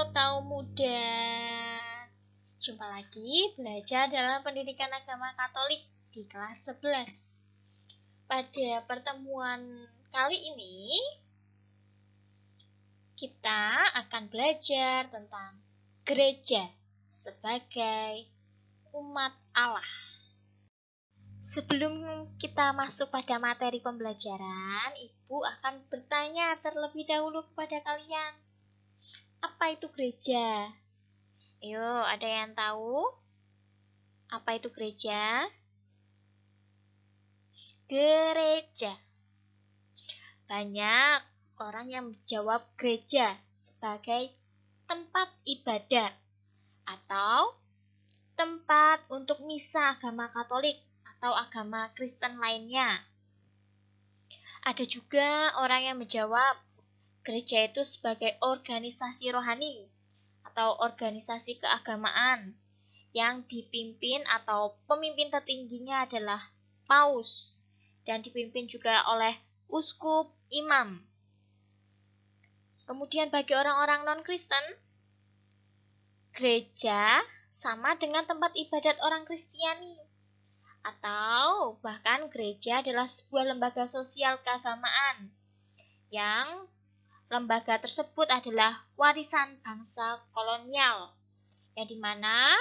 kaum muda, jumpa lagi belajar dalam pendidikan agama Katolik di kelas 11. Pada pertemuan kali ini, kita akan belajar tentang gereja sebagai umat Allah. Sebelum kita masuk pada materi pembelajaran, Ibu akan bertanya terlebih dahulu kepada kalian. Apa itu gereja? Ayo, ada yang tahu? Apa itu gereja? Gereja. Banyak orang yang menjawab gereja sebagai tempat ibadat atau tempat untuk misa agama Katolik atau agama Kristen lainnya. Ada juga orang yang menjawab gereja itu sebagai organisasi rohani atau organisasi keagamaan yang dipimpin atau pemimpin tertingginya adalah paus dan dipimpin juga oleh uskup imam. Kemudian bagi orang-orang non-Kristen, gereja sama dengan tempat ibadat orang Kristiani atau bahkan gereja adalah sebuah lembaga sosial keagamaan yang lembaga tersebut adalah warisan bangsa kolonial yang dimana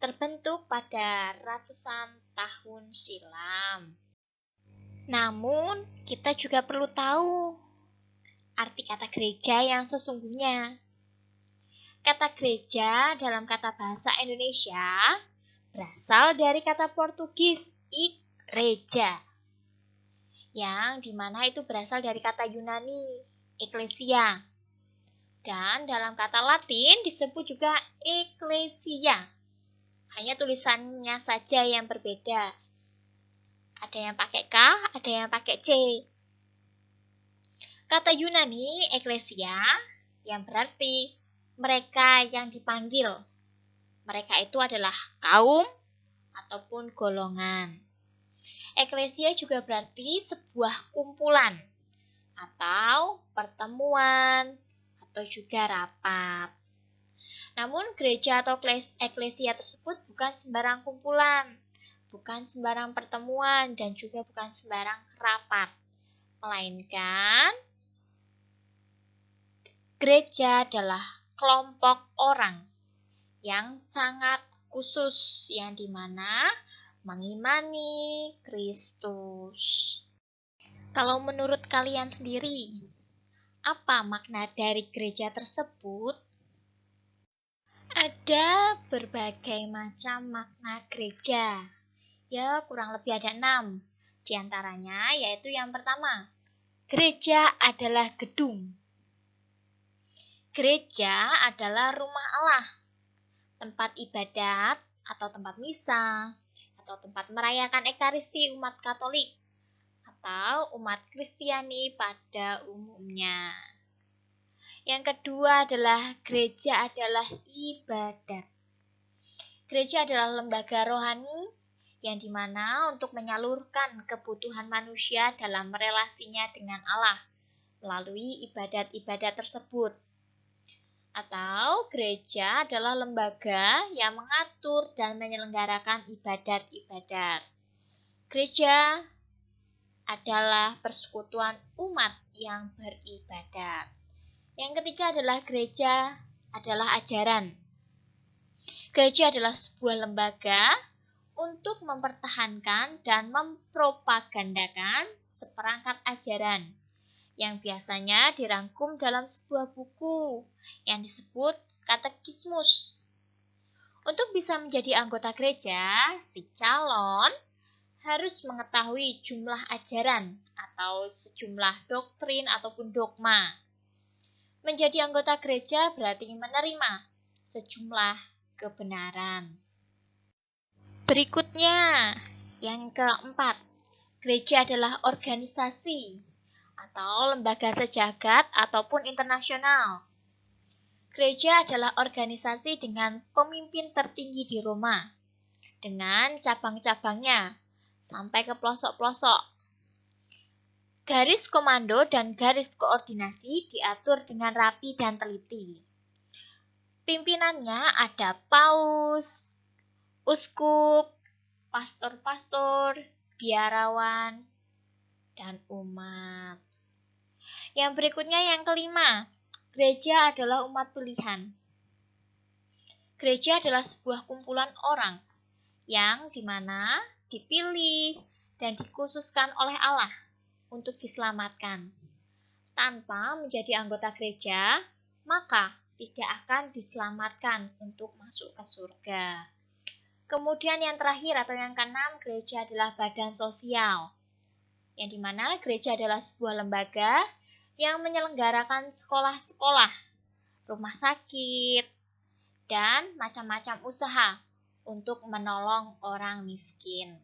terbentuk pada ratusan tahun silam. Namun, kita juga perlu tahu arti kata gereja yang sesungguhnya. Kata gereja dalam kata bahasa Indonesia berasal dari kata Portugis igreja, yang dimana itu berasal dari kata Yunani Ecclesia. Dan dalam kata Latin disebut juga Ecclesia. Hanya tulisannya saja yang berbeda. Ada yang pakai K, ada yang pakai C. Kata Yunani Ecclesia yang berarti mereka yang dipanggil. Mereka itu adalah kaum ataupun golongan. Ecclesia juga berarti sebuah kumpulan atau pertemuan, atau juga rapat. Namun gereja atau eklesia tersebut bukan sembarang kumpulan, bukan sembarang pertemuan, dan juga bukan sembarang rapat. Melainkan, gereja adalah kelompok orang yang sangat khusus, yang dimana mengimani Kristus. Kalau menurut kalian sendiri, apa makna dari gereja tersebut? Ada berbagai macam makna gereja. Ya, kurang lebih ada 6. Di antaranya yaitu yang pertama, gereja adalah gedung. Gereja adalah rumah Allah, tempat ibadat atau tempat misa, atau tempat merayakan Ekaristi umat Katolik atau umat Kristiani pada umumnya. Yang kedua adalah gereja adalah ibadat. Gereja adalah lembaga rohani yang dimana untuk menyalurkan kebutuhan manusia dalam relasinya dengan Allah melalui ibadat-ibadat tersebut. Atau gereja adalah lembaga yang mengatur dan menyelenggarakan ibadat-ibadat. Gereja adalah persekutuan umat yang beribadat. Yang ketiga adalah gereja adalah ajaran. Gereja adalah sebuah lembaga untuk mempertahankan dan mempropagandakan seperangkat ajaran yang biasanya dirangkum dalam sebuah buku yang disebut katekismus. Untuk bisa menjadi anggota gereja, si calon harus mengetahui jumlah ajaran atau sejumlah doktrin ataupun dogma. Menjadi anggota gereja berarti menerima sejumlah kebenaran. Berikutnya, yang keempat, gereja adalah organisasi atau lembaga sejagat ataupun internasional. Gereja adalah organisasi dengan pemimpin tertinggi di Roma, dengan cabang-cabangnya sampai ke pelosok-pelosok. Garis komando dan garis koordinasi diatur dengan rapi dan teliti. Pimpinannya ada paus, uskup, pastor-pastor, biarawan, dan umat. Yang berikutnya yang kelima, gereja adalah umat pilihan. Gereja adalah sebuah kumpulan orang yang dimana dipilih dan dikhususkan oleh Allah untuk diselamatkan. Tanpa menjadi anggota gereja, maka tidak akan diselamatkan untuk masuk ke surga. Kemudian yang terakhir atau yang keenam, gereja adalah badan sosial. Yang dimana gereja adalah sebuah lembaga yang menyelenggarakan sekolah-sekolah, rumah sakit, dan macam-macam usaha untuk menolong orang miskin.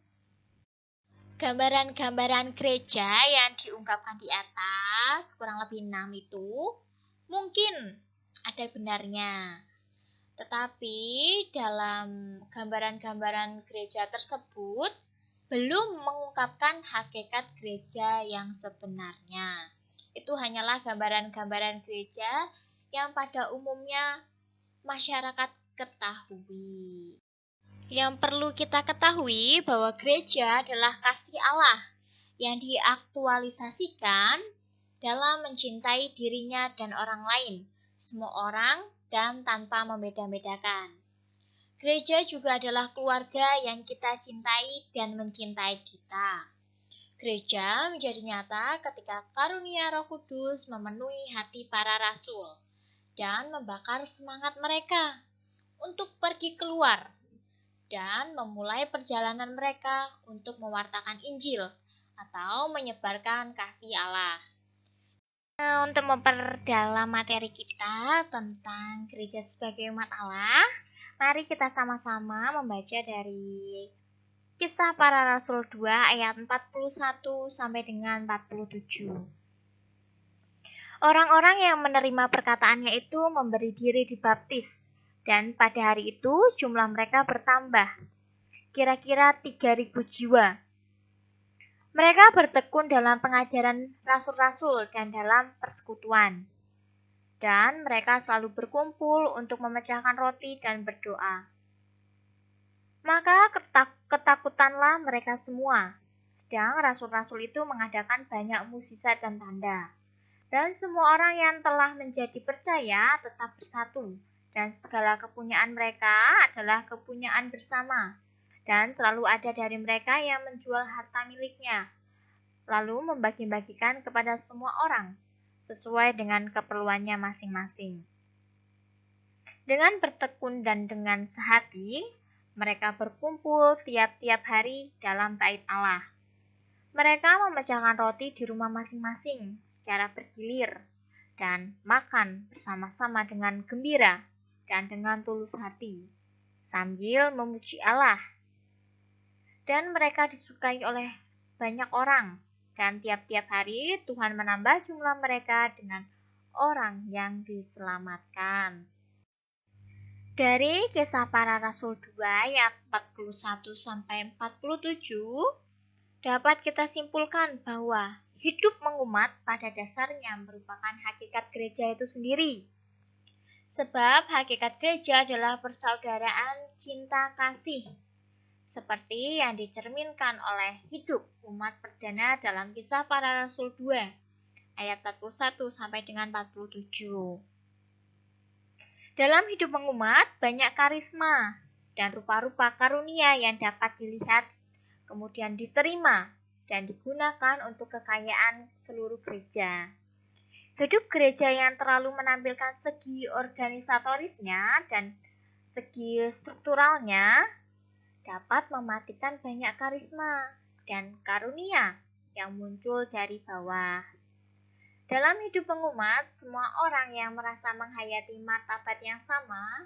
Gambaran-gambaran gereja yang diungkapkan di atas, kurang lebih 6 itu, mungkin ada benarnya. Tetapi dalam gambaran-gambaran gereja tersebut, belum mengungkapkan hakikat gereja yang sebenarnya. Itu hanyalah gambaran-gambaran gereja yang pada umumnya masyarakat ketahui. Yang perlu kita ketahui bahwa gereja adalah kasih Allah yang diaktualisasikan dalam mencintai dirinya dan orang lain, semua orang dan tanpa membeda-bedakan. Gereja juga adalah keluarga yang kita cintai dan mencintai kita. Gereja menjadi nyata ketika karunia Roh Kudus memenuhi hati para rasul dan membakar semangat mereka untuk pergi keluar dan memulai perjalanan mereka untuk mewartakan Injil atau menyebarkan kasih Allah. Nah, untuk memperdalam materi kita tentang gereja sebagai umat Allah, mari kita sama-sama membaca dari Kisah Para Rasul 2 ayat 41 sampai dengan 47. Orang-orang yang menerima perkataannya itu memberi diri dibaptis, dan pada hari itu jumlah mereka bertambah, kira-kira 3.000 jiwa. Mereka bertekun dalam pengajaran rasul-rasul dan dalam persekutuan. Dan mereka selalu berkumpul untuk memecahkan roti dan berdoa. Maka ketakutanlah mereka semua. Sedang rasul-rasul itu mengadakan banyak mukjizat dan tanda. Dan semua orang yang telah menjadi percaya tetap bersatu. Dan segala kepunyaan mereka adalah kepunyaan bersama. Dan selalu ada dari mereka yang menjual harta miliknya, lalu membagi-bagikan kepada semua orang, sesuai dengan keperluannya masing-masing. Dengan bertekun dan dengan sehati, mereka berkumpul tiap-tiap hari dalam bait Allah. Mereka memecahkan roti di rumah masing-masing secara bergilir, dan makan bersama-sama dengan gembira dan dengan tulus hati, sambil memuji Allah. Dan mereka disukai oleh banyak orang, dan tiap-tiap hari Tuhan menambah jumlah mereka dengan orang yang diselamatkan. Dari Kisah Para Rasul 2 ayat 41 sampai 47 dapat kita simpulkan bahwa hidup mengumat pada dasarnya merupakan hakikat gereja itu sendiri. Sebab hakikat gereja adalah persaudaraan cinta kasih, seperti yang dicerminkan oleh hidup umat perdana dalam Kisah Para Rasul 2 ayat 41 sampai dengan 47. Dalam hidup mengumat banyak karisma dan rupa-rupa karunia yang dapat dilihat, kemudian diterima dan digunakan untuk kekayaan seluruh gereja. Hidup gereja yang terlalu menampilkan segi organisatorisnya dan segi strukturalnya dapat mematikan banyak karisma dan karunia yang muncul dari bawah. Dalam hidup pengumat, semua orang yang merasa menghayati martabat yang sama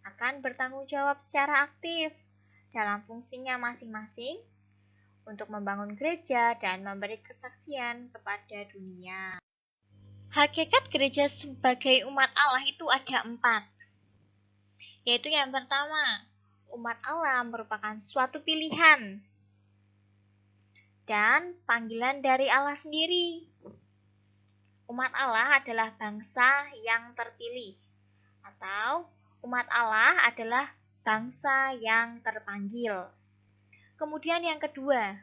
akan bertanggung jawab secara aktif dalam fungsinya masing-masing untuk membangun gereja dan memberi kesaksian kepada dunia. Hakikat gereja sebagai umat Allah itu ada 4. Yaitu yang pertama, umat Allah merupakan suatu pilihan dan panggilan dari Allah sendiri. Umat Allah adalah bangsa yang terpilih atau Umat Allah adalah bangsa yang terpanggil. Kemudian yang kedua,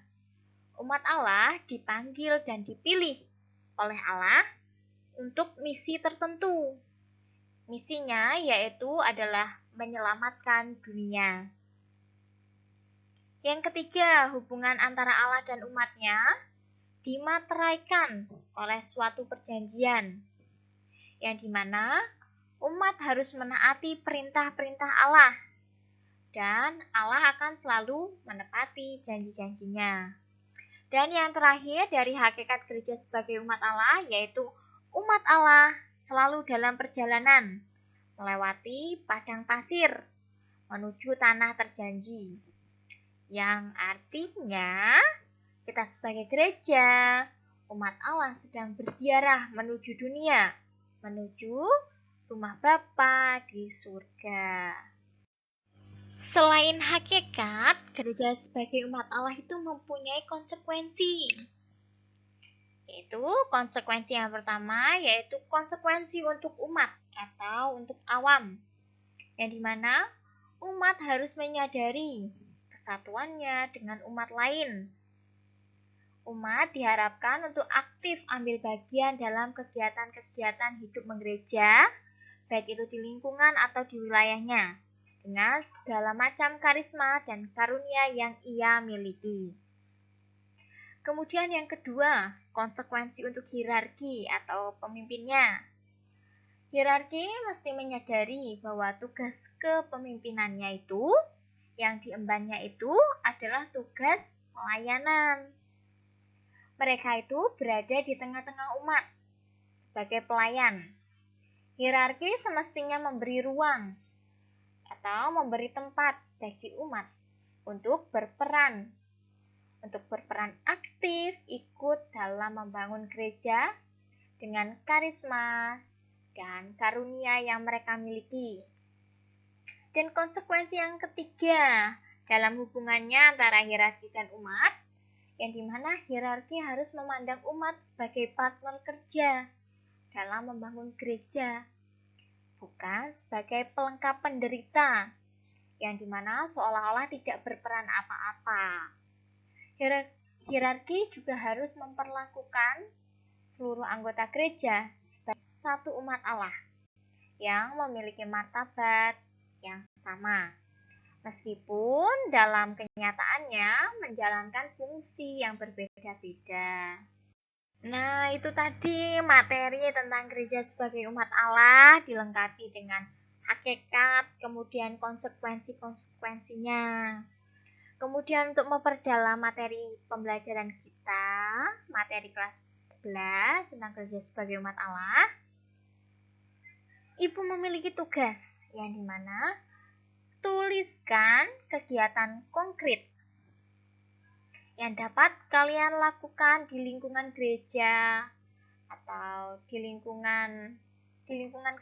umat Allah dipanggil dan dipilih oleh Allah untuk misi tertentu. Misinya yaitu adalah menyelamatkan dunia. Yang ketiga, hubungan antara Allah dan umatnya dimateraikan oleh suatu perjanjian, yang dimana umat harus menaati perintah-perintah Allah, dan Allah akan selalu menepati janji-janjinya. Dan yang terakhir dari hakikat gereja sebagai umat Allah, yaitu umat Allah selalu dalam perjalanan melewati padang pasir menuju tanah terjanji, yang artinya kita sebagai gereja, umat Allah sedang berziarah menuju dunia, menuju rumah Bapa di surga. Selain hakikat, gereja sebagai umat Allah itu mempunyai konsekuensi. Yaitu konsekuensi yang pertama, yaitu konsekuensi untuk umat atau untuk awam. Yang dimana umat harus menyadari kesatuannya dengan umat lain. Umat diharapkan untuk aktif ambil bagian dalam kegiatan-kegiatan hidup menggereja, baik itu di lingkungan atau di wilayahnya, dengan segala macam karisma dan karunia yang ia miliki. Kemudian yang kedua, konsekuensi untuk hierarki atau pemimpinnya. Hierarki mesti menyadari bahwa tugas kepemimpinannya itu, yang diembannya itu adalah tugas pelayanan. Mereka itu berada di tengah-tengah umat sebagai pelayan. Hierarki semestinya memberi ruang atau memberi tempat bagi umat untuk berperan aktif ikut dalam membangun gereja dengan karisma dan karunia yang mereka miliki. Dan konsekuensi yang ketiga dalam hubungannya antara hierarki dan umat, yang dimana hierarki harus memandang umat sebagai partner kerja dalam membangun gereja, bukan sebagai pelengkap penderita, yang dimana seolah-olah tidak berperan apa-apa. Hierarki juga harus memperlakukan seluruh anggota gereja sebagai satu umat Allah yang memiliki martabat yang sama, meskipun dalam kenyataannya menjalankan fungsi yang berbeda-beda. Nah, itu tadi materi tentang gereja sebagai umat Allah, dilengkapi dengan hakikat, kemudian konsekuensi-konsekuensinya. Kemudian untuk memperdalam materi pembelajaran kita, materi kelas 11 tentang gereja sebagai umat Allah, Ibu memiliki tugas yang dimana tuliskan kegiatan konkret yang dapat kalian lakukan di lingkungan gereja atau di lingkungan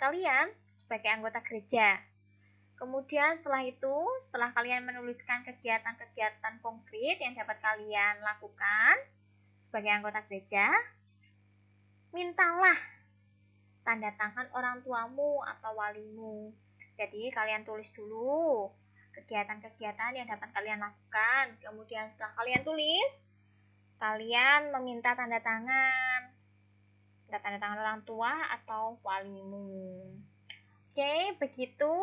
kalian sebagai anggota gereja. Kemudian setelah kalian menuliskan kegiatan-kegiatan konkret yang dapat kalian lakukan sebagai anggota gereja, mintalah tanda tangan orang tuamu atau walimu. Jadi kalian tulis dulu kegiatan-kegiatan yang dapat kalian lakukan. Kemudian setelah kalian tulis, kalian meminta tanda tangan orang tua atau walimu. Oke, begitu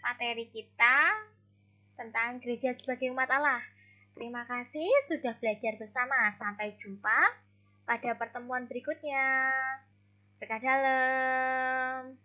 materi kita tentang gereja sebagai umat Allah. Terima kasih sudah belajar bersama. Sampai jumpa pada pertemuan berikutnya. Berkah dalam.